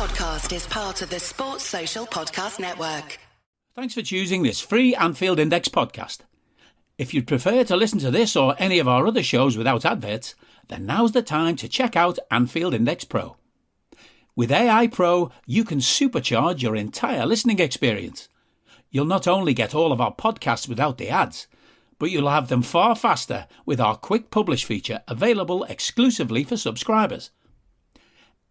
podcast is part of the Sports Social Podcast Network. Thanks for choosing this free Anfield Index podcast. If you'd prefer to listen to this or any of our other shows without adverts, then now's the time to check out Anfield Index Pro. With AI Pro, you can supercharge your entire listening experience. You'll not only get all of our podcasts without the ads, but you'll have them far faster with our quick publish feature available exclusively for subscribers.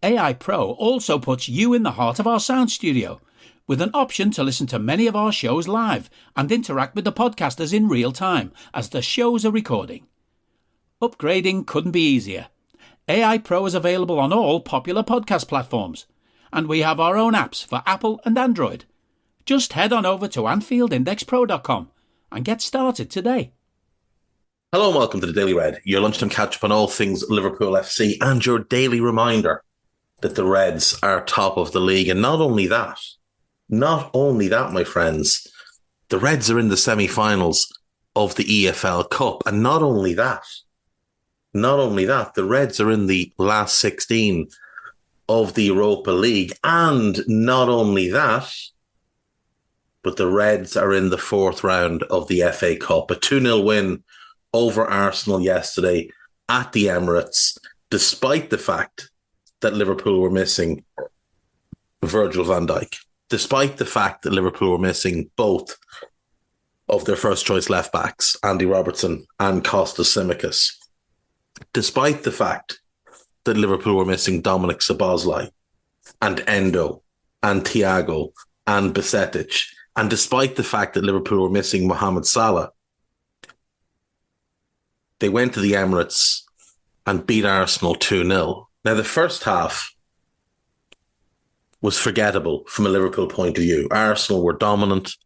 AI Pro also puts you in the heart of our sound studio, with an option to listen to many of our shows live and interact with the podcasters in real time as the shows are recording. Upgrading couldn't be easier. AI Pro is available on all popular podcast platforms, and we have our own apps for Apple and Android. Just head on over to AnfieldIndexPro.com and get started today. Hello and welcome to the Daily Red, your lunchtime catch-up on all things Liverpool FC and your daily reminder that the Reds are top of the league. And not only that, my friends, the Reds are in the semi-finals of the EFL Cup. And not only that, the Reds are in the last 16 of the Europa League. And not only that, but the Reds are in the fourth round of the FA Cup. A 2-0 win over Arsenal yesterday at the Emirates, despite the fact that Liverpool were missing Virgil van Dijk, despite the fact that Liverpool were missing both of their first-choice left-backs, Andy Robertson and Kostas Tsimikas, despite the fact that Liverpool were missing Dominic Szoboszlai and Endo and Thiago and Bajcetic, and despite the fact that Liverpool were missing Mohamed Salah, they went to the Emirates and beat Arsenal 2-0. Now, the first half was forgettable from a Liverpool point of view. Arsenal were dominant.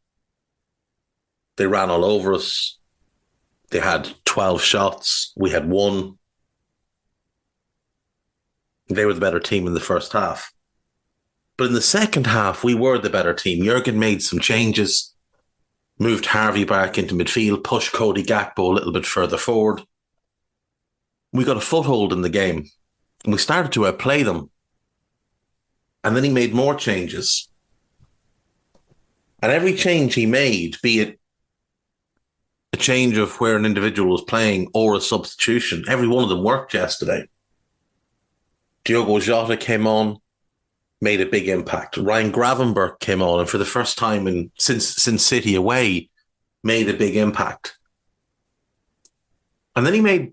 They ran all over us. They had 12 shots. We had one. They were the better team in the first half. But in the second half, we were the better team. Jurgen made some changes, moved Harvey back into midfield, pushed Cody Gakpo a little bit further forward. We got a foothold in the game, and we started to outplay them. And then he made more changes. And every change he made, be it a change of where an individual was playing or a substitution, every one of them worked yesterday. Diogo Jota came on, made a big impact. Ryan Gravenberch came on, and for the first time since City away, made a big impact. And then he made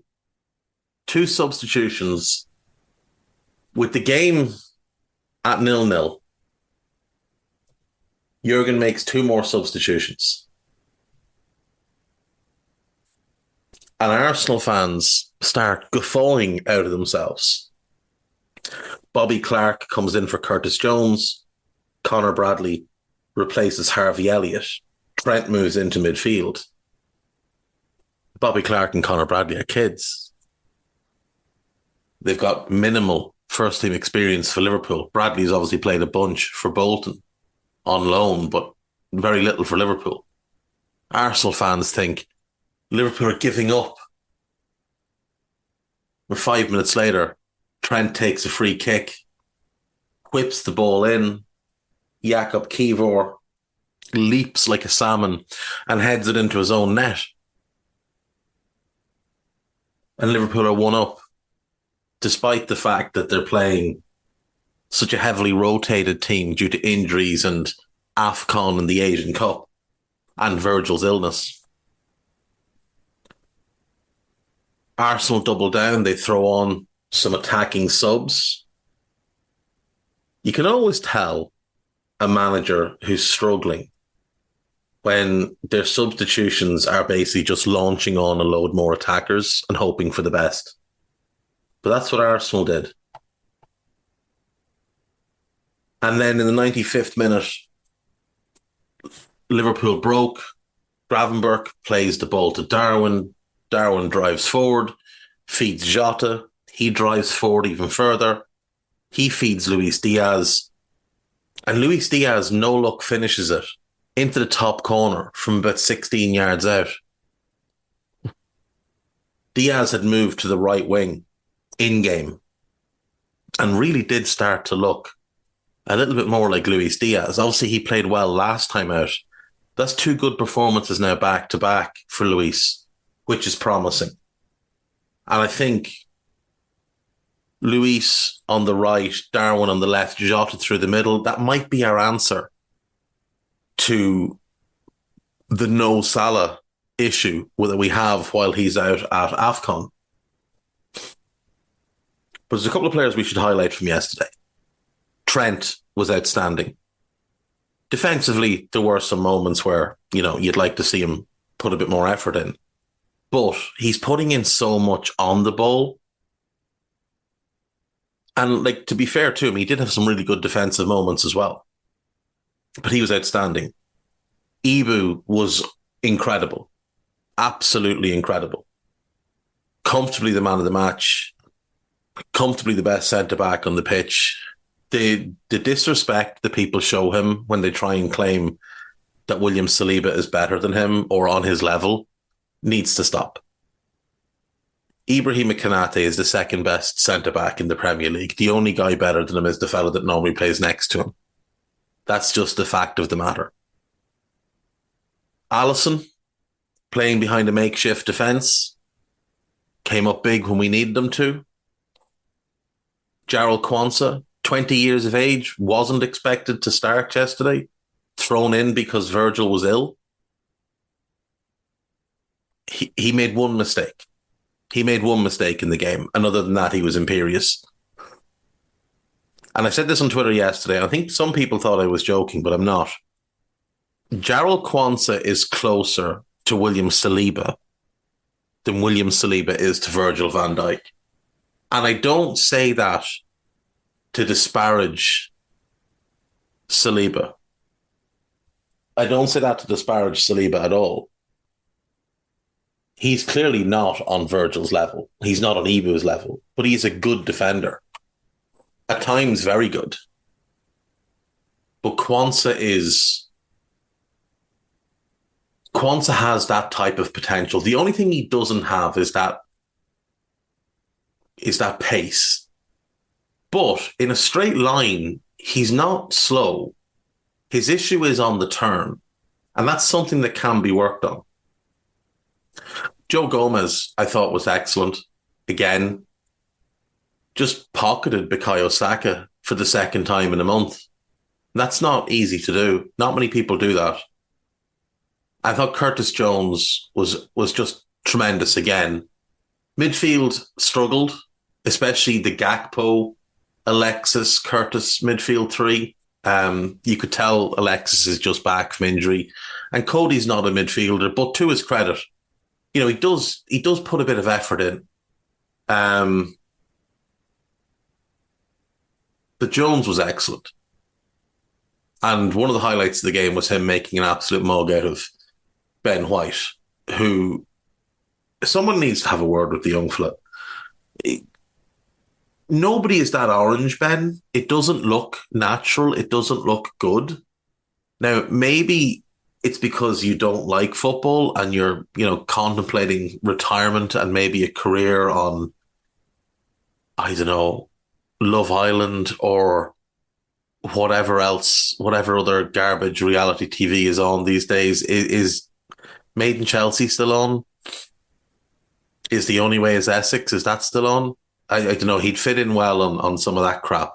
two substitutions with the game at 0-0. Jurgen makes two more substitutions. And Arsenal fans start guffawing out of themselves. Bobby Clark comes in for Curtis Jones. Conor Bradley replaces Harvey Elliott. Trent moves into midfield. Bobby Clark and Conor Bradley are kids. They've got minimal first-team experience for Liverpool. Bradley's obviously played a bunch for Bolton on loan, but very little for Liverpool. Arsenal fans think Liverpool are giving up. But 5 minutes later, Trent takes a free kick, whips the ball in. Jakub Kivor leaps like a salmon and heads it into his own net. And Liverpool are 1-up, despite the fact that they're playing such a heavily rotated team due to injuries and AFCON and the Asian Cup and Virgil's illness. Arsenal double down. They throw on some attacking subs. You can always tell a manager who's struggling when their substitutions are basically just launching on a load more attackers and hoping for the best. But that's what Arsenal did. And then in the 95th minute, Liverpool broke. Gravenberch plays the ball to Darwin. Darwin drives forward, feeds Jota. He drives forward even further. He feeds Luis Diaz. And Luis Diaz no-look finishes it into the top corner from about 16 yards out. Diaz had moved to the right wing in-game and really did start to look a little bit more like Luis Diaz. Obviously, he played well last time out. That's 2 good performances now back to back for Luis, which is promising. And I think Luis on the right, Darwin on the left, Jota through the middle, that might be our answer to the no Salah issue that we have while he's out at AFCON. But there's a couple of players we should highlight from yesterday. Trent was outstanding. Defensively, there were some moments where, you'd like to see him put a bit more effort in. But he's putting in so much on the ball. And, to be fair to him, he did have some really good defensive moments as well. But he was outstanding. Ibu was incredible. Absolutely incredible. Comfortably the man of the match. Comfortably the best centre-back on the pitch. The disrespect that people show him when they try and claim that William Saliba is better than him or on his level needs to stop. Ibrahima Konate is the second best centre-back in the Premier League. The only guy better than him is the fellow that normally plays next to him. That's just the fact of the matter. Alisson, playing behind a makeshift defence, came up big when we needed him to. Jarrell Quansah, 20 years of age, wasn't expected to start yesterday, thrown in because Virgil was ill. He made one mistake. He made one mistake in the game, and other than that, he was imperious. And I said this on Twitter yesterday. I think some people thought I was joking, but I'm not. Jarrell Quansah is closer to William Saliba than William Saliba is to Virgil van Dijk. And I don't say that to disparage Saliba. I don't say that to disparage Saliba at all. He's clearly not on Virgil's level. He's not on Ibu's level, but he's a good defender. At times, very good. But Quansah has that type of potential. The only thing he doesn't have is that pace. But in a straight line, he's not slow. His issue is on the turn. And that's something that can be worked on. Joe Gomez, I thought, was excellent. Again, just pocketed Bukayo Saka for the second time in a month. That's not easy to do. Not many people do that. I thought Curtis Jones was just tremendous again. Midfield struggled, especially the Gakpo, Alexis, Curtis midfield three. You could tell Alexis is just back from injury. And Cody's not a midfielder, but to his credit, he does put a bit of effort in. But Jones was excellent. And one of the highlights of the game was him making an absolute mug out of Ben White, who someone needs to have a word with the young fella. Nobody is that orange, Ben. It doesn't look natural. It doesn't look good. Now, maybe it's because you don't like football and you're, contemplating retirement and maybe a career on, I don't know, Love Island or whatever else, whatever other garbage reality TV is on these days. Is Made in Chelsea still on? Is The Only Way is Essex? Is that still on? I don't know. He'd fit in well on some of that crap.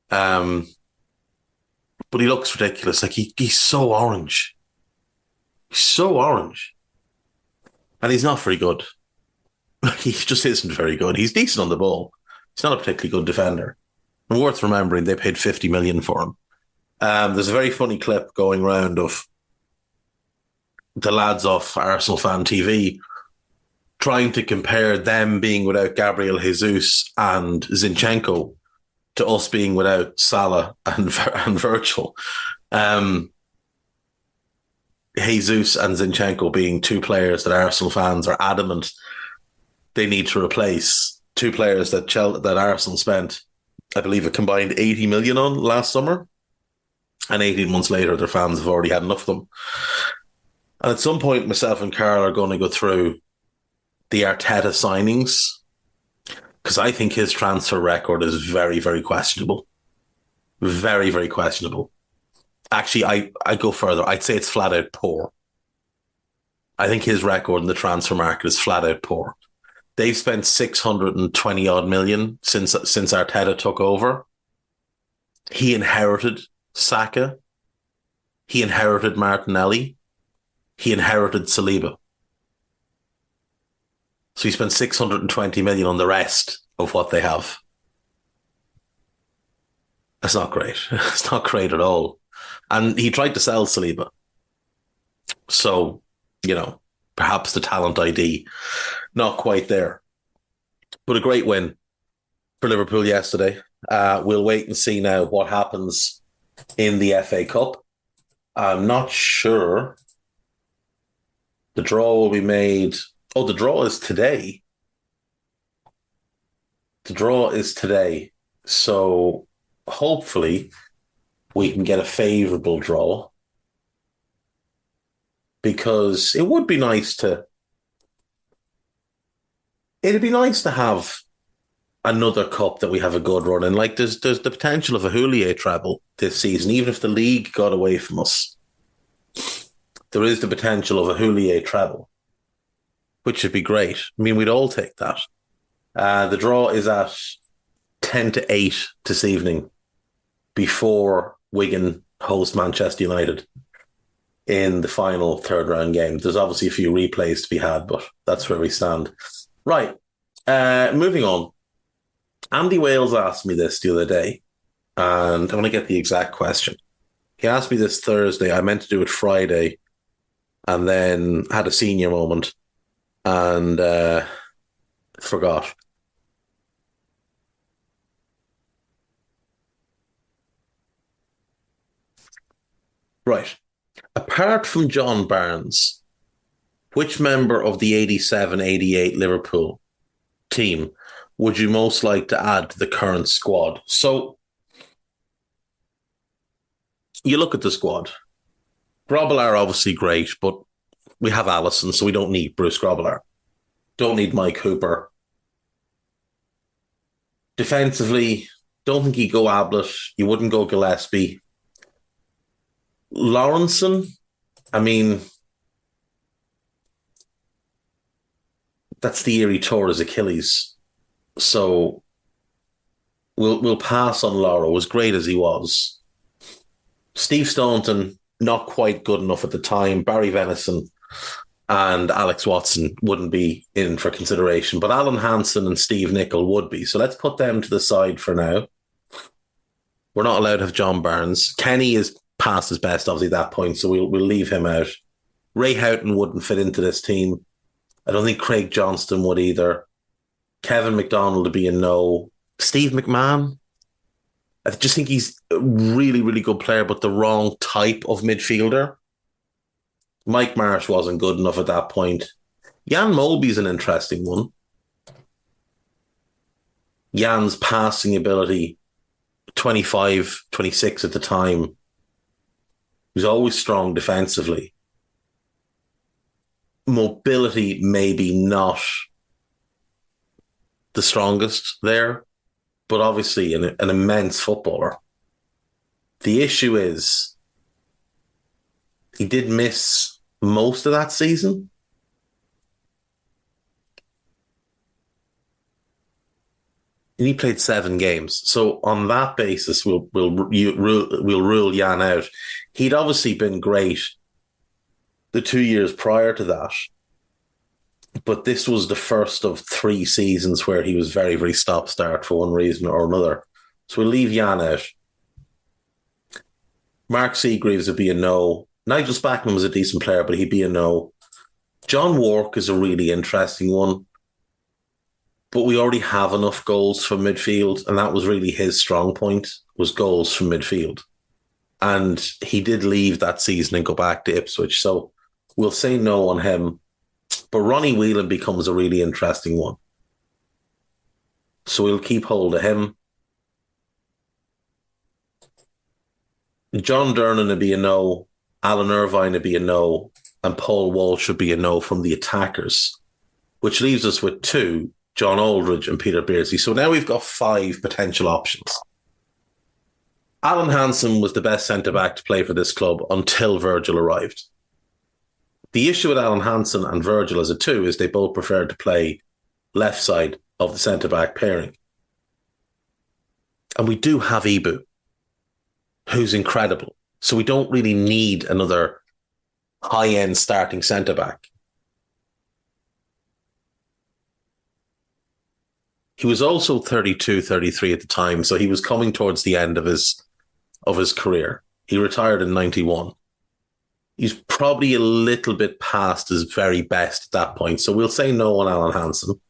But he looks ridiculous. He's so orange. He's so orange. And he's not very good. He just isn't very good. He's decent on the ball. He's not a particularly good defender. And worth remembering, they paid 50 million for him. There's a very funny clip going around of the lads off Arsenal Fan TV trying to compare them being without Gabriel Jesus and Zinchenko to us being without Salah and Virgil. Jesus and Zinchenko being two players that Arsenal fans are adamant they need to replace. Two players that Arsenal spent, I believe, a combined 80 million on last summer. And 18 months later, their fans have already had enough of them. And at some point, myself and Carl are going to go through the Arteta signings, because I think his transfer record is very, very questionable. Very, very questionable. Actually, I go further. I'd say it's flat out poor. I think his record in the transfer market is flat out poor. They've spent 620 odd million since Arteta took over. He inherited Saka. He inherited Martinelli. He inherited Saliba. So he spent 620 million on the rest of what they have. That's not great. It's not great at all. And he tried to sell Saliba. So, perhaps the talent ID, not quite there. But a great win for Liverpool yesterday. We'll wait and see now what happens in the FA Cup. I'm not sure. The draw will be made. Oh, the draw is today. The draw is today. So hopefully we can get a favourable draw, because it'd be nice to have another cup that we have a good run in. Like there's the potential of a Houllier treble this season, even if the league got away from us. There is the potential of a Houllier treble, which would be great. I mean, we'd all take that. The draw is at 10-8 this evening, before Wigan host Manchester United in the final third round game. There's obviously a few replays to be had, but that's where we stand. Right. Moving on. Andy Wales asked me this the other day, and I want to get the exact question. He asked me this Thursday. I meant to do it Friday, and then had a senior moment and forgot. Right. Apart from John Barnes, which member of the 87-88 Liverpool team would you most like to add to the current squad? So you look at the squad. Grobbelaar obviously great, but we have Alisson, so we don't need Bruce Grobbelaar. Don't need Mike Hooper. Defensively, don't think you go Ablett. You wouldn't go Gillespie. Lawrenson, I mean, that's the year he tore his Achilles. So we'll pass on Lauro, as great as he was. Steve Staunton, not quite good enough at the time. Barry Venison and Alex Watson wouldn't be in for consideration, but Alan Hansen and Steve Nicol would be. So let's put them to the side for now. We're not allowed to have John Barnes. Kenny is past his best, obviously, at that point, so we'll leave him out. Ray Houghton wouldn't fit into this team. I don't think Craig Johnston would either. Kevin McDonald would be a no. Steve McMahon, I just think he's a really, really good player, but the wrong type of midfielder. Mike Marsh wasn't good enough at that point. Jan Molby's an interesting one. Jan's passing ability, 25, 26 at the time. He was always strong defensively. Mobility, maybe not the strongest there, but obviously an immense footballer. The issue is he did miss most of that season. And he played 7 games. So on that basis, we'll rule Jan out. He'd obviously been great the 2 years prior to that. But this was the first of 3 seasons where he was very, very stop-start for one reason or another. So we'll leave Jan out. Mark Seagreaves would be a no. Nigel Spackman was a decent player, but he'd be a no. John Wark is a really interesting one. But we already have enough goals from midfield, and that was really his strong point, was goals from midfield. And he did leave that season and go back to Ipswich. So we'll say no on him. But Ronnie Whelan becomes a really interesting one. So we'll keep hold of him. John Dernan would be a no. Alan Irvine would be a no. And Paul Walsh should be a no from the attackers, which leaves us with 2, John Aldridge and Peter Beardsley. So now we've got 5 potential options. Alan Hansen was the best centre-back to play for this club until Virgil arrived. The issue with Alan Hansen and Virgil as a two is they both preferred to play left side of the centre-back pairing. And we do have Ibu, who's incredible. So we don't really need another high-end starting centre-back. He was also 32, 33 at the time, so he was coming towards the end of his career. He retired in 91. He's probably a little bit past his very best at that point, so we'll say no on Alan Hansen.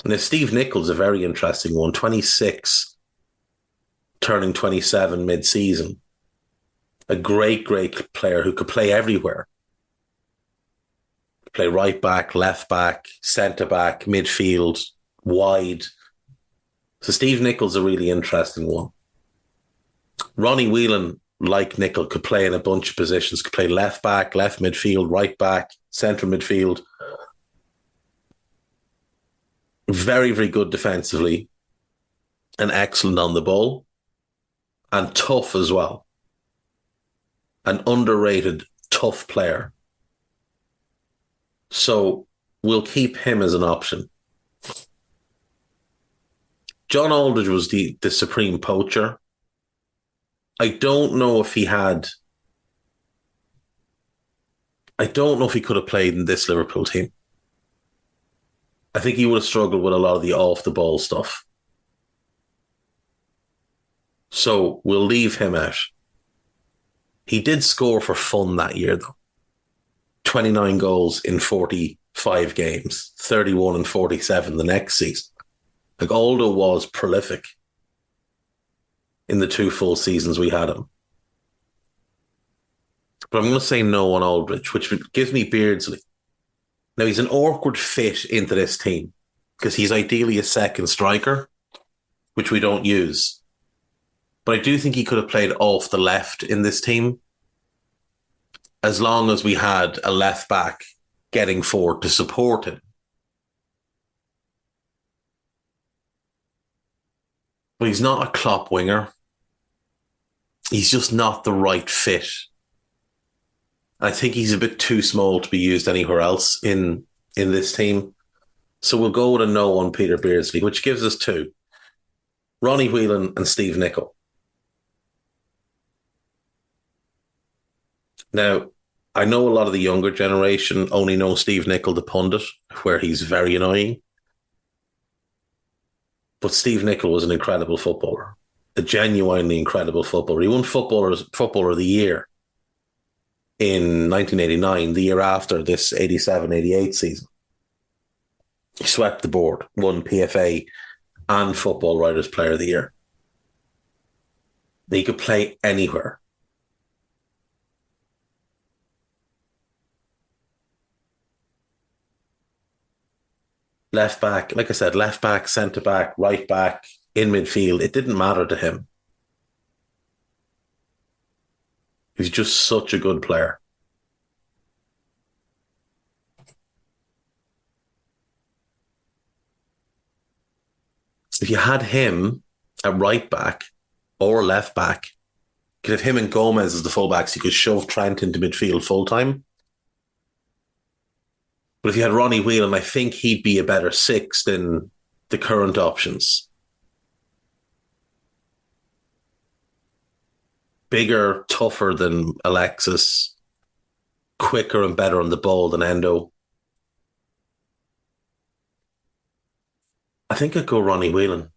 Now, Steve Nichol's a very interesting one, 26, turning 27 mid-season. A great, great player who could play everywhere. Play right back, left back, centre back, midfield, wide. So Steve Nichol's a really interesting one. Ronnie Whelan, like Nichol, could play in a bunch of positions, could play left back, left midfield, right back, central midfield. Very, very good defensively and excellent on the ball and tough as well. An underrated, tough player. So we'll keep him as an option. John Aldridge was the supreme poacher. I don't know if he could have played in this Liverpool team. I think he would have struggled with a lot of the off-the-ball stuff. So we'll leave him out. He did score for fun that year, though. 29 goals in 45 games, 31 and 47 the next season. Like, Aldo was prolific in the 2 full seasons we had him. But I'm going to say no on Aldridge, which gives me Beardsley. Now, he's an awkward fit into this team because he's ideally a second striker, which we don't use. But I do think he could have played off the left in this team as long as we had a left back getting forward to support him. But he's not a Klopp winger. He's just not the right fit. I think he's a bit too small to be used anywhere else in this team. So we'll go with a no on Peter Beardsley, which gives us 2. Ronnie Whelan and Steve Nichol. Now, I know a lot of the younger generation only know Steve Nichol, the pundit, where he's very annoying. But Steve Nichol was an incredible footballer. A genuinely incredible footballer. He won Footballer of the Year in 1989, the year after this 87-88 season. He swept the board, won PFA and Football Writers Player of the Year. He could play anywhere. Left back, like I said, left back, centre back, right back, in midfield. It didn't matter to him. He's just such a good player. If you had him at right back or left back, you could have him and Gomez as the fullbacks. You could shove Trent into midfield full time. But if you had Ronnie Whelan, I think he'd be a better 6 than the current options. Bigger, tougher than Alexis. Quicker and better on the ball than Endo. I think I'd go Ronnie Whelan.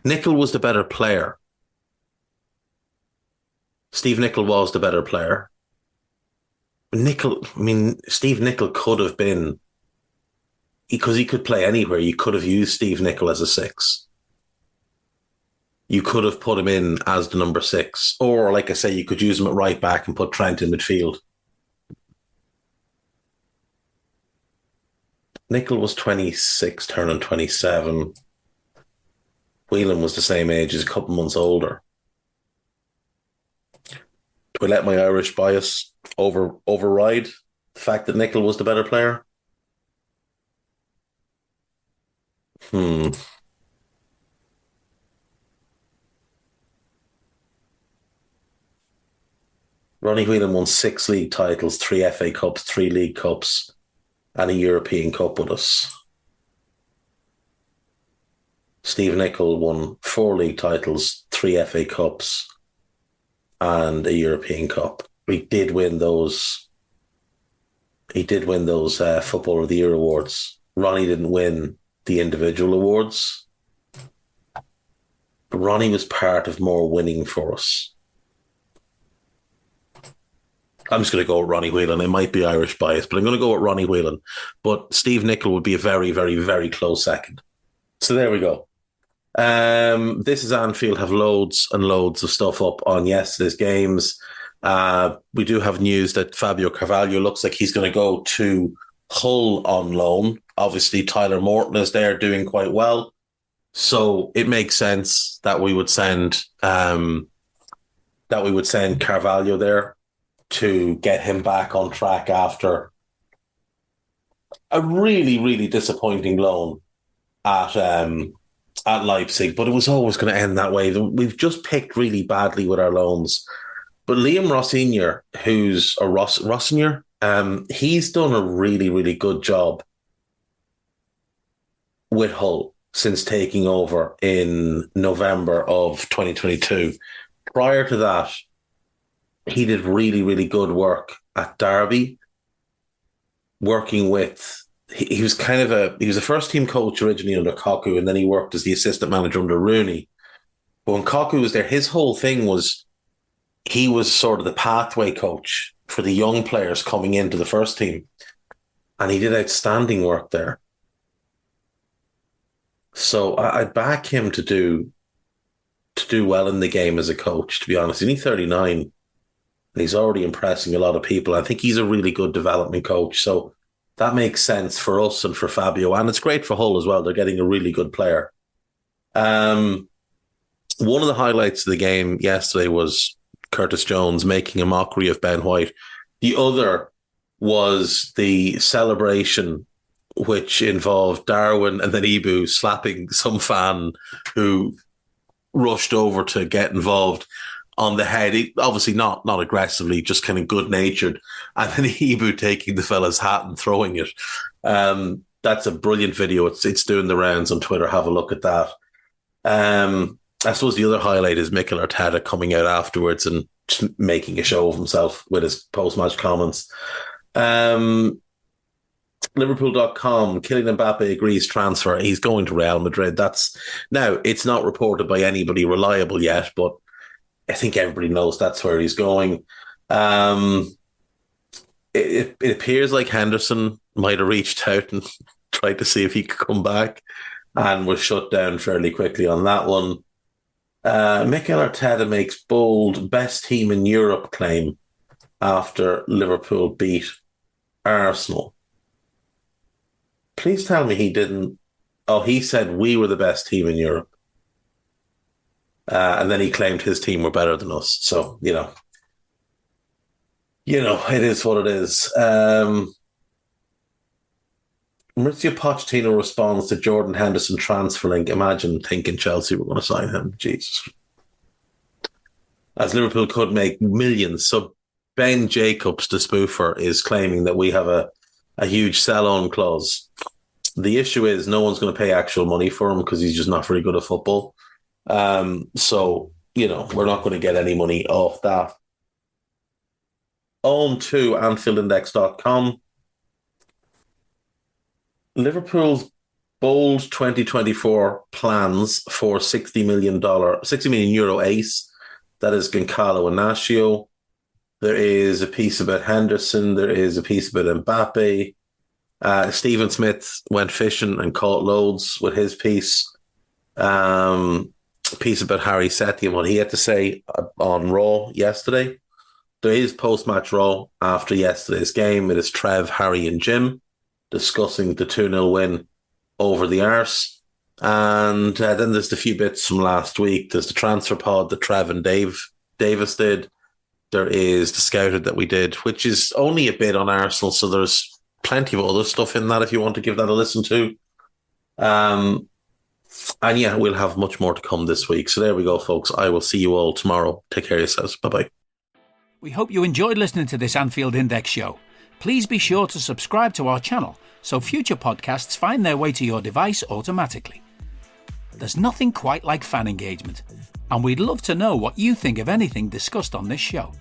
Nichol was the better player. Steve Nichol was the better player. Steve Nichol could have been, because he could play anywhere, you could have used Steve Nichol as a 6. You could have put him in as the number 6. Or, like I say, you could use him at right back and put Trent in midfield. Nichol was 26, turning 27. Whelan was the same age, he's a couple months older. Do I let my Irish bias override the fact that Nichol was the better player? Ronnie Whelan won 6 league titles, 3 FA Cups, 3 League Cups, and a European Cup with us. Steve Nicol won 4 league titles, 3 FA Cups, and a European Cup. He did win those. He did win those Footballer of the Year awards. Ronnie didn't win the individual awards, but Ronnie was part of more winning for us. I'm just going to go with Ronnie Whelan. It might be Irish bias, but I'm going to go with Ronnie Whelan. But Steve Nicol would be a very, very, very close second. So there we go. This is Anfield. Have loads and loads of stuff up on yesterday's games. We do have news that Fabio Carvalho looks like he's going to go to Hull on loan. Obviously, Tyler Morton is there doing quite well. So it makes sense that we would send Carvalho there to get him back on track after a really, really disappointing loan at Leipzig. But it was always going to end that way. We've just picked really badly with our loans. But Liam Rossignol, who's a Rossignol, he's done a really, really good job with Hull since taking over in November of 2022. Prior to that, he did really, really good work at Derby, working with. He was a first team coach originally under Koku, and then he worked as the assistant manager under Rooney. But when Koku was there, his whole thing was he was sort of the pathway coach for the young players coming into the first team, and he did outstanding work there. So I'd back him to do well in the game as a coach. To be honest, he's only 39. And he's already impressing a lot of people. I think he's a really good development coach. So that makes sense for us and for Fabio. And it's great for Hull as well. They're getting a really good player. One of the highlights of the game yesterday was Curtis Jones making a mockery of Ben White. The other was the celebration, which involved Darwin and then Ibu slapping some fan who rushed over to get involved on the head. Obviously not aggressively, just kind of good-natured. And then Ibu taking the fella's hat and throwing it. That's a brilliant video. It's doing the rounds on Twitter. Have a look at that. I suppose the other highlight is Mikel Arteta coming out afterwards and just making a show of himself with his post-match comments. Liverpool.com, Kylian Mbappe agrees transfer. He's going to Real Madrid. Now, it's not reported by anybody reliable yet, but I think everybody knows that's where he's going. It appears like Henderson might have reached out and tried to see if he could come back and was shut down fairly quickly on that one. Mikel Arteta makes bold best team in Europe claim after Liverpool beat Arsenal. Please tell me he didn't. Oh, he said we were the best team in Europe. And then he claimed his team were better than us. So, it is what it is. Mauricio Pochettino responds to Jordan Henderson transfer link. Imagine thinking Chelsea were going to sign him. Jesus. As Liverpool could make millions. So Ben Jacobs, the spoofer, is claiming that we have a huge sell-on clause. The issue is no one's going to pay actual money for him because he's just not very good at football. So, we're not going to get any money off that. On to AnfieldIndex.com. Liverpool's bold 2024 plans for €60 million ace. That is Goncalo Inacio. There is a piece about Henderson. There is a piece about Mbappe. Stephen Smith went fishing and caught loads with his piece. Piece about Harry Sethi and what he had to say on Raw yesterday. There is post-match Raw after yesterday's game. It is Trev, Harry and Jim discussing the 2-0 win over the Arse. And then there's the few bits from last week. There's the transfer pod that Trev and Davis did. There is the scouted that we did, which is only a bit on Arsenal, so there's plenty of other stuff in that if you want to give that a listen to. And yeah, we'll have much more to come this week. So there we go, folks. I will see you all tomorrow. Take care of yourselves. Bye-bye. We hope you enjoyed listening to this Anfield Index show. Please be sure to subscribe to our channel so future podcasts find their way to your device automatically. There's nothing quite like fan engagement, and we'd love to know what you think of anything discussed on this show.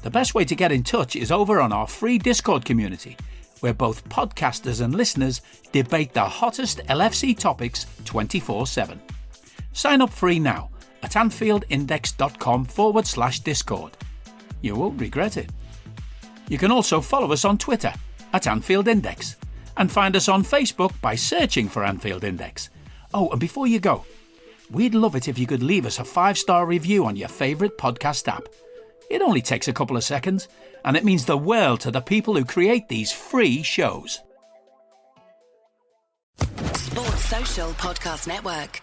The best way to get in touch is over on our free Discord community, where both podcasters and listeners debate the hottest LFC topics 24/7. Sign up free now at AnfieldIndex.com/Discord. You won't regret it. You can also follow us on Twitter at Anfield Index and find us on Facebook by searching for Anfield Index. Oh, and before you go, we'd love it if you could leave us a 5-star review on your favourite podcast app. It only takes a couple of seconds, and it means the world to the people who create these free shows. Sports Social Podcast Network.